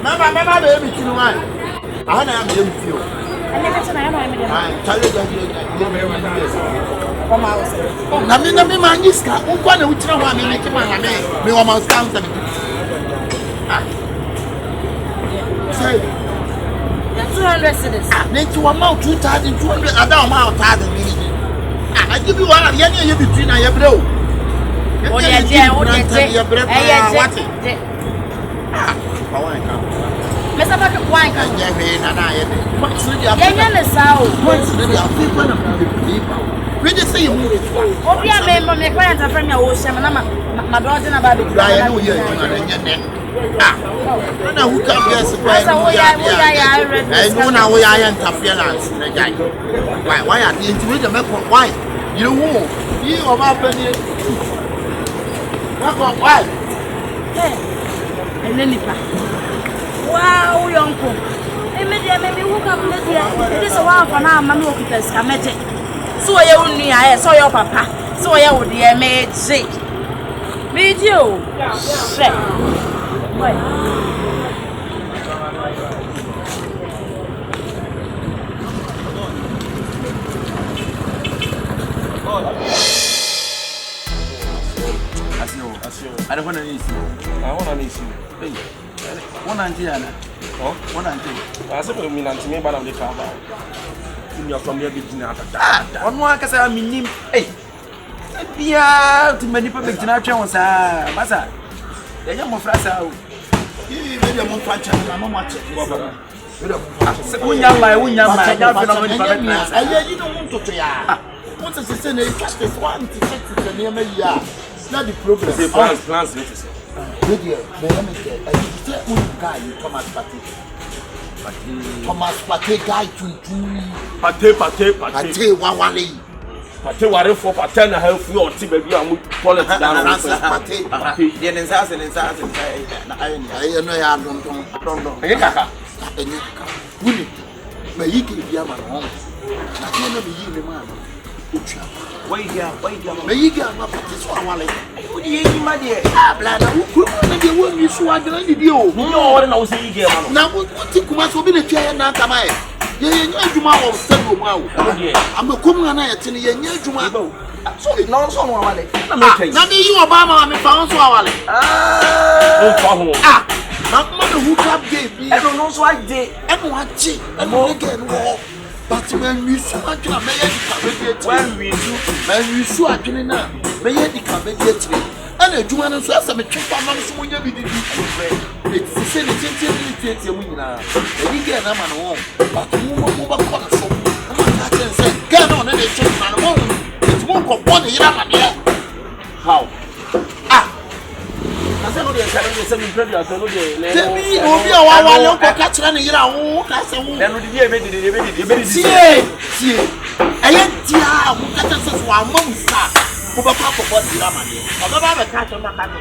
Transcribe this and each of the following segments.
Mama, baby, you know why? I am you feel. And then I tell you that you man is car. One of which one make him my name. Me almost counted. Say, 200 cedis. Then to amount 2,200. I don't amount 1,000 minutes. I give you one of the other between I have no. What is your breath? What is Mr. Bucket wine, and I what's the we just say, oh, yeah, member, my clients are from your ocean, and my brother and about the I know you're I know who can guess I know now where I am interference. Why are you into the map? Why? You won't. You are my penny. Why? And then wow, uncle. Maybe woke up it is a while for now, Mamma Ocupes, I met it. So I only I saw your papa. So I would dear made sick. Made you say, I don't want to listen. I want to listen. One auntie, oh, one auntie. I said, me auntie, me, but I'm the car. You from here, beginning after. One more, because I mean, hey, yeah, too many people to not chance, Massa. The young Frasa, you made a more punch, and I'm much. Young, my own young man, you don't want to say, what's the same? Just this one to check the name of ya. Not the problem. Plans, Lydia, guy, Thomas Pate. Thomas Pate guy to Pate, Pate, whatever for Patena help you or Tibaby and politics down Pate, then in Sass and in Sass and I don't know. Willie, may you give Yaman home? I can't be the man. Wait here, may you get my practice for a while. What do you mean, my dear? Bladder, who could won you so I can give you? No, I don't see you. Now, what you must have been a chair and not a man. You might have said, I'm a common and I tell you, you tomorrow. So it's not so well. Now, you Obama, I'm a pound so well. Mother who gave me, I don't know, so I did. Everyone cheat and won't get war. But when we saw a when we saw a dinner, may the cabinet and a Juan and Sassa, a trip among someone you did. It's the same thing you now. You get a man home, but move a corner. I can say, get on any trip and home. It's one for 1 year. How? I said, "Oh, yes, I said, previous. Tell me, oh, you are catch any year. Oh, that's a woman. Then we see, I ain't here. Who catches us one monster? Who will pop up what the money? Although I catch on my hand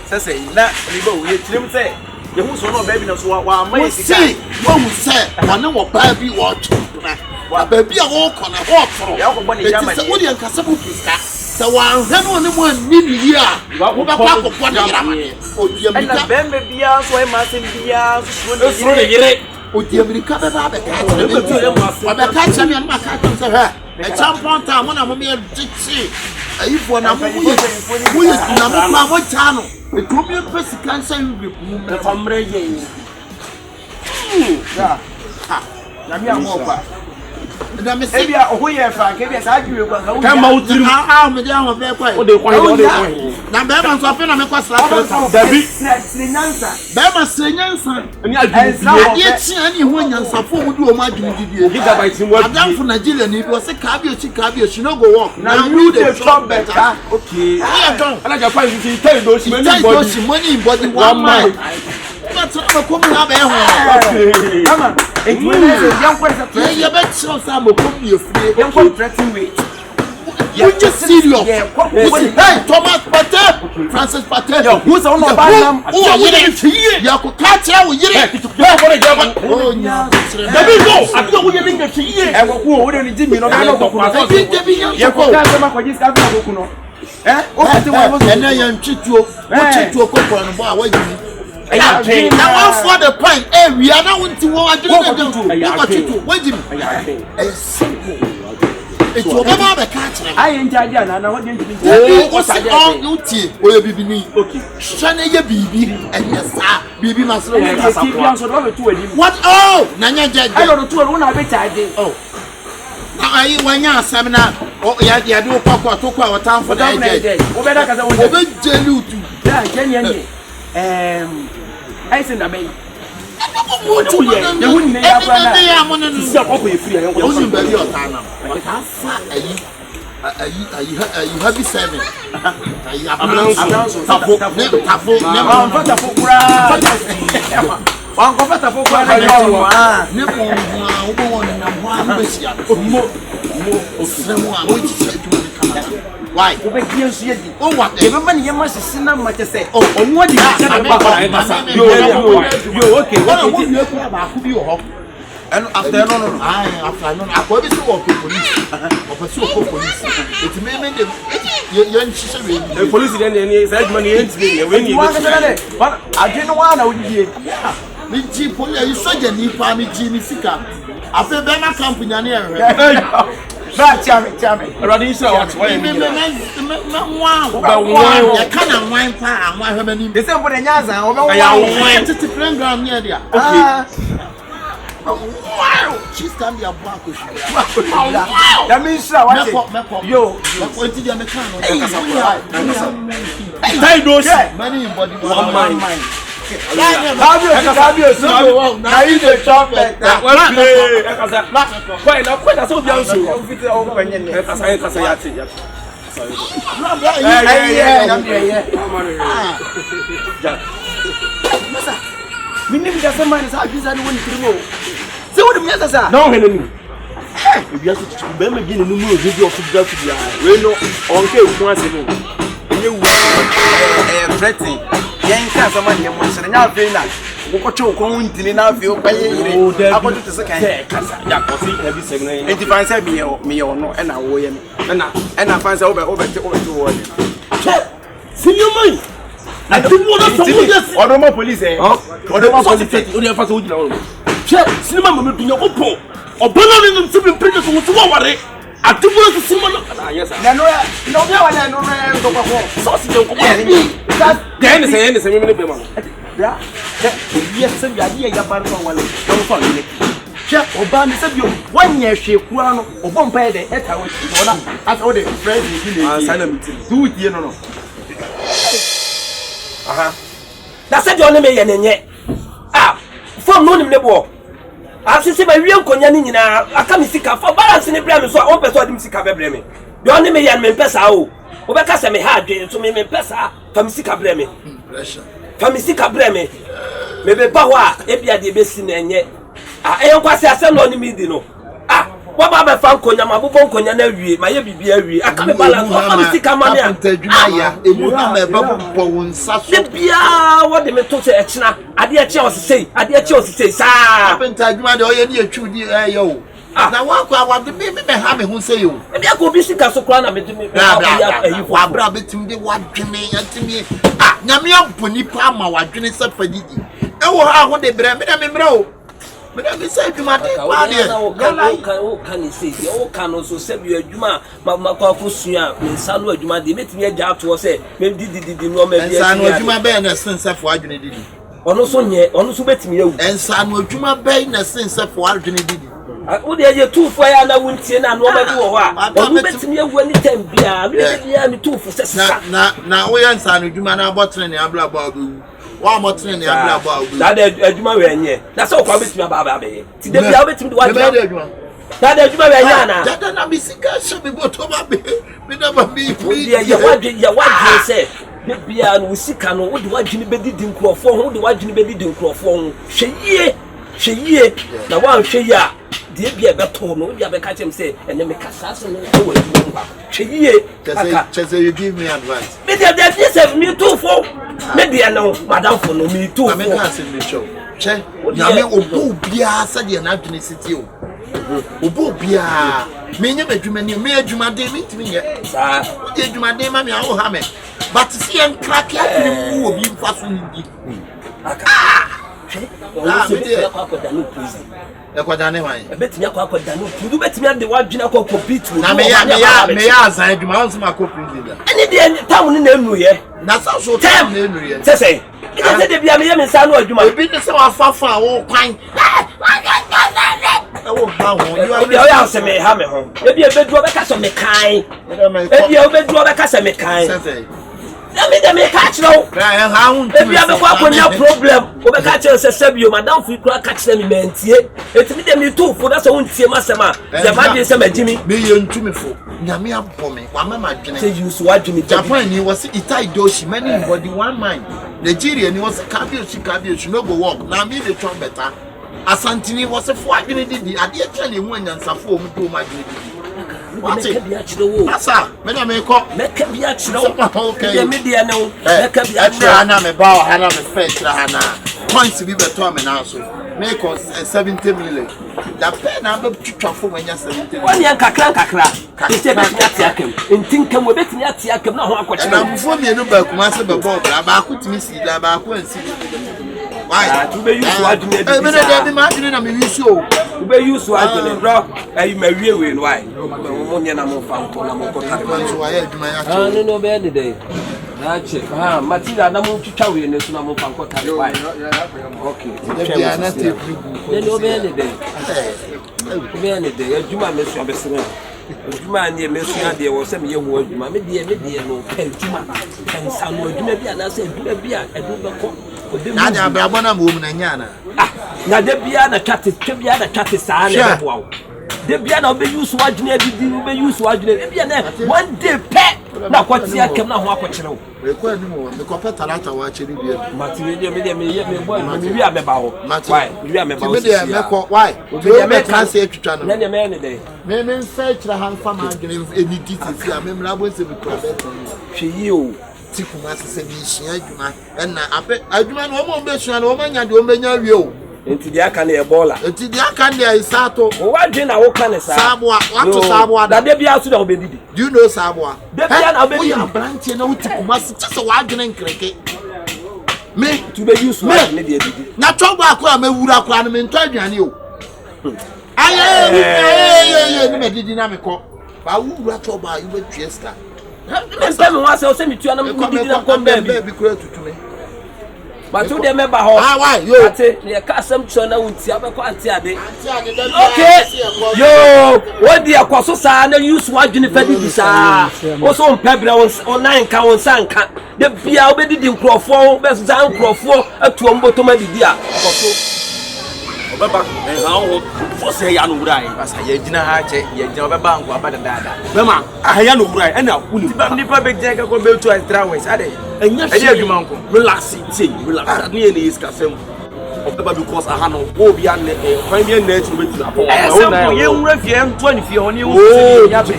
to say, that we go, you trim say, you who's one of baby, that's what I say. One would say, I know what baby watch. Baby, I walk on a walk from the William Casabu. So one need here. Who got up of 1 year? Oh, dear, Ben may be out, so I must be out. Oh, dear, we cover the catch and my catch her. At some point, I want to be a gypsy. If one of them is number one channel, it could be a person cancer from Ray. Yeah. Let me say, who you have, I guess I give you come out to how many hours they're quite. Now, Bevan, so I feel I'm a question. Bevan, say, Yansan, and yet, anyone and support would do a magic. I'm from Nigeria, it was a cabio, she no go walk. Now, you the job better. Okay, I don't. And I can find you tell those money, but one mind. That's what I'm coming up here. Come on. It was a young person. You bet so some will come you free. Young contracting weight. You just serious. Hey, Thomas Patel, Francis Patel, who's on the bottom? Who are you? You could catch out with you. Oh, yeah. There we go. I don't want to make a year. I will go. What did you mean? I don't know. And I am Chituo, Chituo Coco and Bar, what do you mean? Now, for the point, we are now into what I do. What do you mean? It's simple. It's whatever the catch. I enjoy it, and I want you to be all duty. Will be me. Okay. Shana your baby, and yes, baby must what? Oh, Nanya Jack. I don't know one of it. I did. Oh. I when you are seminar. Oh, yeah, do Papa took our town for that day. Over Jelu to I send a mail. What to you? You wouldn't have you have 7. Why? Oh, what? Everybody must see now much to say. Oh, what did you say about okay. And after no, I police. It may make the police then said money when you want but I didn't want to hear. The Jeep, you saw the new family Jimmy Sika. After Bema company, but Chammy, already saw what's why. Wow, I can't wine pie and why have any. There's somebody else. I want to play ground near there. Okay. Wow, she's coming a black. That means yo, what did you make? I don't say money, body, mind. Have you now you the chocolate. Quite a so young. We need just a man is out this and one to go. So what the matters are? No, Henry. If you have to remember again in the moon, video of the we know on once ago. You were threatening. Yanka someone you must now feel like what you going to now feel by I want to say, every segment. If I say me or no, and I will, and I find over to see your mind. I don't want to Awurama police, eh? Awurama police, only a fast would know. Check, cinema will be your opo. Or Bono and Super Prince who worry. I don't want to see one. Yes, I know. Then say anything. Yeah, yes, I hear your part of one. Don't follow me. Check, Obama said you 1 year she crown or one pay the head. I saw the president. Do it, you know. That's it, your name, and ah, from no name. I see my real conyani. I come sick for balance in the brand, so I open to him sick of every your name and me pesa. Obecasa me hard to me pesa from sick of blame. From sick of blame. Maybe Bawa, Ebia de Bessin and yet. I am quite a son on me, no. Ah, what about my fan conya, my bubon conya, my baby, I come balance on sick of money and tell you, what the metal say, I dear Chelsea say, I dear Chelsea say, sir, I've been telling you, I need to do yo. Now, what I want the baby having who say you. Maybe I could be sick as a crown of it to me. You are brother to the one Jimmy and to me. Ah, Namia Puni Palma, what Jimmy said for Didi. Oh, I want the brand, bro. But I said to my can you say? You can also send you a Juma, Mamma Fusia, in Salwa Juma, they made me a job to say, maybe did no man, Juma Bain, a sense of what you did. Also, bet me, and San Juma Bain, a sense of what you did. I would have 2 fire and I wouldn't see and I bet me when it can be a 2 for now. We are San Juma about and Abla Babu. One more thing, that Juma, that's all promised me about baby. Today, I'll bet you what that Juma, that be sick, should be what never be. What say? Maybe I will see can what you did in Cconfion, who what you did in Cconfion. She ye, the one she ya. Dear be a better no, you have a catch him say, and then make assassin. She you give me advice. Maybe there's me too for. Maybe I know, Madame for me too. I mean, I said the show. Che, Yami Obu Bia said you're not in the city. Obo bia me nya adwumani me adwumade me timi ye saa wo adwumade ma me awo ha me but see en crack ya mu obi mfa so ndi aka ah me dey akoda no please akoda ne wan e betimi akoda no tudu betimi ande wadwina ko beat na me ya azan adwuma won so ma ko please ene dey tam ne na enu ye na so tam na enu ye say ite de bia me ye me nsa no adwuma ebi ne se wa fafa wo kwan oh you are say me ha me ho ebi ebedu obeka so me kan ebi obedu obeka se me kan na me dem catch no ha hu ebi abekwa akonya problem obeka che se sebio madam fu kura catch me mentie etimi dem tu fu da so huntie masema ze ma de se magimi me ye ntumi fu nyame abọ me wa mama dwene say you so adwene Japan ni was itai doshi many body one mind Nigeria ni was kabio no go work na me dey try better Asantini was a for adwene didi ade atwa hu anyansafo o mto ma adwene didi wati bia chiro wo asa me na me ko meka bia chiro okay me dia no meka bia chiro na me ba ha na me fetch ha na points bi beto me na so me ko 70 million da pe na be twitwafo wanya 70 wani kakra ite betimi atiakem ntinkam we betimi atiakem na ho akọchiro na mfo me no ba kuma se be ball ba ko timi si da ba ko ansi why to be use what you need be ma dine na me use o to be use what you bro you me wie we why mo nya na mo fa nto na mo ko tare man so why aduma ya cho no be any day na che material na mo twitwa we ne so na mo fa nko tare why okay ya na te no be any day be any day aduma me so abesere aduma ni me so ade wo se me ye ho aduma me de no kan aduma kan sa no aduma bi ana se aduma bi a edu be ko na ja brabo na mo na nya na na de bia na twate saa na bo awo de bia na obe use wadwene adidi obe use wadwene de bia na one day pe na kwati akem na ho akọkire wo rekọ ani mo me ko petalata wa chiri bia matiri de me boy me wi ameba ho why wi ameba ho me de me ko why de me kan se atwitwa no na de me ne de me nsa kira han fa ma adwene eni titi a me mra bo se bi ko beto hwe yi o tikuma se bi hia adwuma na ape adwuma no mo be hia no o manya de o menya wie o enti dia kan e bola enti dia kan dia isato o wadwe na wo kan sa sabwa wato sabwa da de bia so da obedidi do you know sabwa de bia na obedidi o ya branch na wo tikuma se tse wadwe na nkreke me to be use one na de didi na togba akwa ma wura akwa na me nto adwane o aye ni me didi na me ko ba wura togba you be twiesta me pem wa se o se mi tua na me didi na ko baby kura tutume but you dey member ho why yo ate ne ka asem tso na wunti abekọ ante ade okay yo what dey akwaso sa na use wadwene fadi di sa o so mpebra on nine ka on sanka de bia obedidi nkrofo be so nkrofo atuo mbotoma didi a akwaso obeba ha ho fo se ya no wurai basa ya gina ha che ya gina obeba nko abada dada bema ahya no wurai ena kuni nipa be gina ka ko be to extra ways ade enya adwuma nko relax relax no ye ne iska sem obeba because aha no wo bia ne kwan bia na etu be tu apo o na ye nwura fie nto ani fie ho ne wo ya be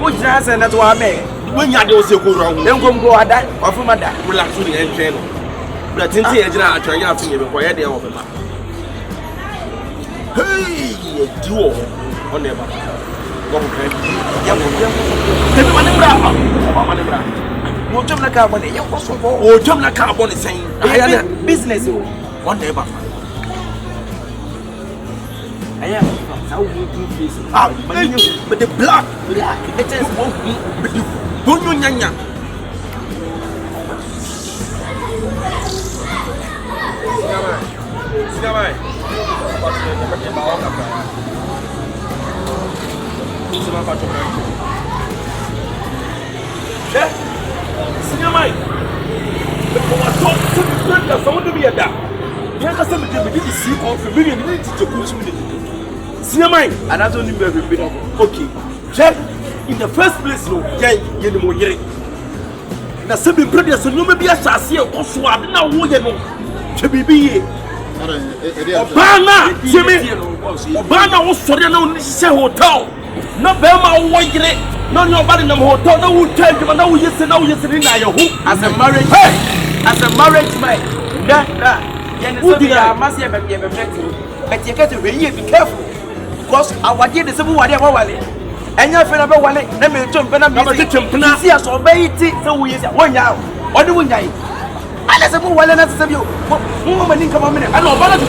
wo gina se na to ha me wo nya de o se ko ro ho enkom ko ada ofuma da relax ni entwe no bra tinti ye gina atwa ya afi ye be ko ye de obeba hey duo on never go okay ya te me mane bra mo jom na ka bone ya kwaso o jom na ka bone sen aya business on never aya how you do this but the black it is one but the bonyo nyanya Sigabai Sigamai someone to be a dad. You have to see Cconfion and Sigamai, and I don't need every bit of okay. Check in the first place, no, you know, you're na sebi brother so no be a chance here also na wo ye no chebibi Obana, Obana was sorry no say hotel. No be ma wo yire. No nobody no hotel. No wo tell you na wo yese na your home as a marriage. Hey, as a marriage man. Yeah. You know so be a massive be protect. But you got to be careful. because our dear the same wadi wale. And your friend about wale, let me jump and I'm going to see us obey it. So we is 1 year. What do we die? And as a woman, as a woman, come on, I know about it.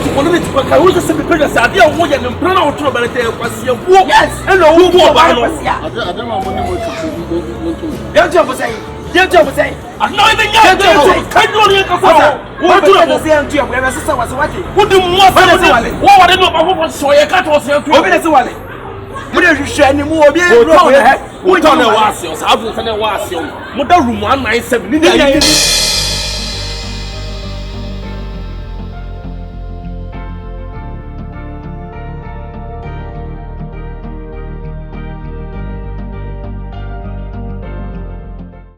I will just say because I didn't want to plan out to about it. Yes, and no more about it. I don't want to your job was saying, your job was saying, I'm not even your job. Can you only go for what do I say to you? Where my sister was watching. What do you want? What I know about what so you can't was here to open as well. What are you sharing more? We don't know what I was. I will send a was. What the room 197.